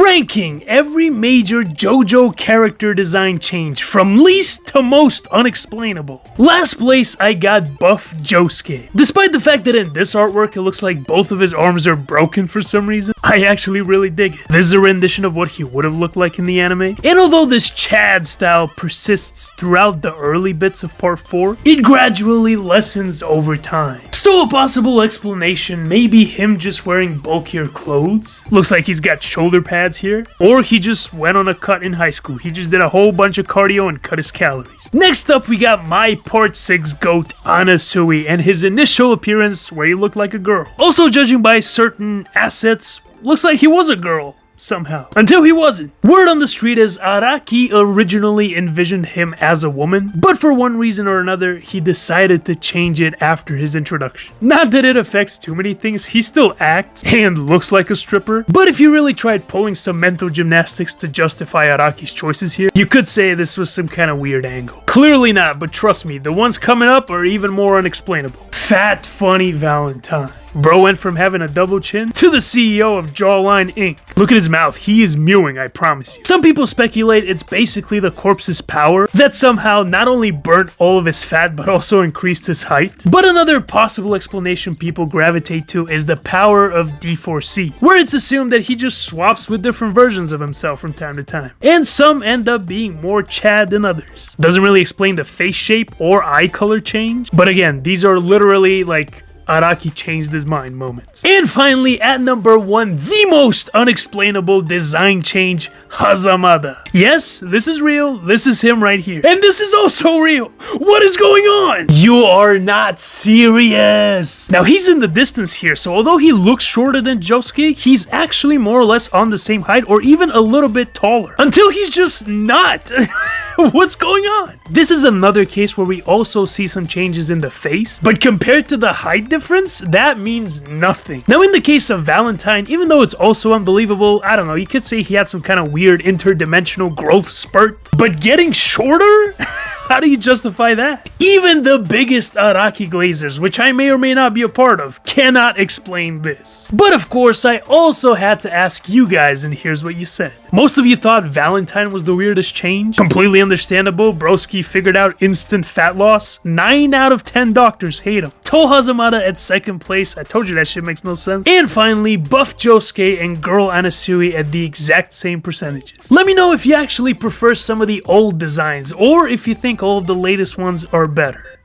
Ranking every major JoJo character design change from least to most unexplainable. Last place I got Buff Josuke. Despite the fact that in this artwork it looks like both of his arms are broken for some reason, I actually really dig it. This is a rendition of what he would have looked like in the anime. And although this Chad style persists throughout the early bits of part 4, it gradually lessens over time. So a possible explanation may be him just wearing bulkier clothes. Looks like he's got shoulder pads here. Or he just went on a cut in high school. He just did a whole bunch of cardio and cut his calories. Next up we got my part 6 goat Anasui and his initial appearance where he looked like a girl. Also judging by certain assets, looks like he was a girl. Somehow. Until he wasn't. Word on the street is Araki originally envisioned him as a woman, but for one reason or another, he decided to change it after his introduction. Not that it affects too many things, he still acts and looks like a stripper, but if you really tried pulling some mental gymnastics to justify Araki's choices here, you could say this was some kind of weird angle. Clearly not, but trust me, the ones coming up are even more unexplainable. Fat Funny Valentine. Bro went from having a double chin to the CEO of Jawline Inc. Look at his mouth, he is mewing, I promise you. Some people speculate it's basically the corpse's power that somehow not only burnt all of his fat but also increased his height. But another possible explanation people gravitate to is the power of D4C, where it's assumed that he just swaps with different versions of himself from time to time. And some end up being more Chad than others. Doesn't really explain the face shape or eye color change, but again, these are literally like Araki changed his mind moments. And finally, at number 1, the most unexplainable design change, Hazamada. Yes, this is real. This is him right here. And this is also real. What is going on? You are not serious. Now, he's in the distance here, so although he looks shorter than Josuke, he's actually more or less on the same height or even a little bit taller. Until he's just not. What's going on? This is another case where we also see some changes in the face, but compared to the height difference, that means nothing. Now in the case of Valentine, even though it's also unbelievable, I don't know, you could say he had some kind of weird interdimensional growth spurt, but getting shorter? How do you justify that? Even the biggest Araki glazers, which I may or may not be a part of, cannot explain this. But of course, I also had to ask you guys, and here's what you said. Most of you thought Valentine was the weirdest change. Completely understandable, broski figured out instant fat loss. 9 out of 10 doctors hate him. Toe Hazamada at second place, I told you that shit makes no sense. And finally, Buff Josuke and Girl Anasui at the exact same percentages. Let me know if you actually prefer some of the old designs, or if you think all of the latest ones are better.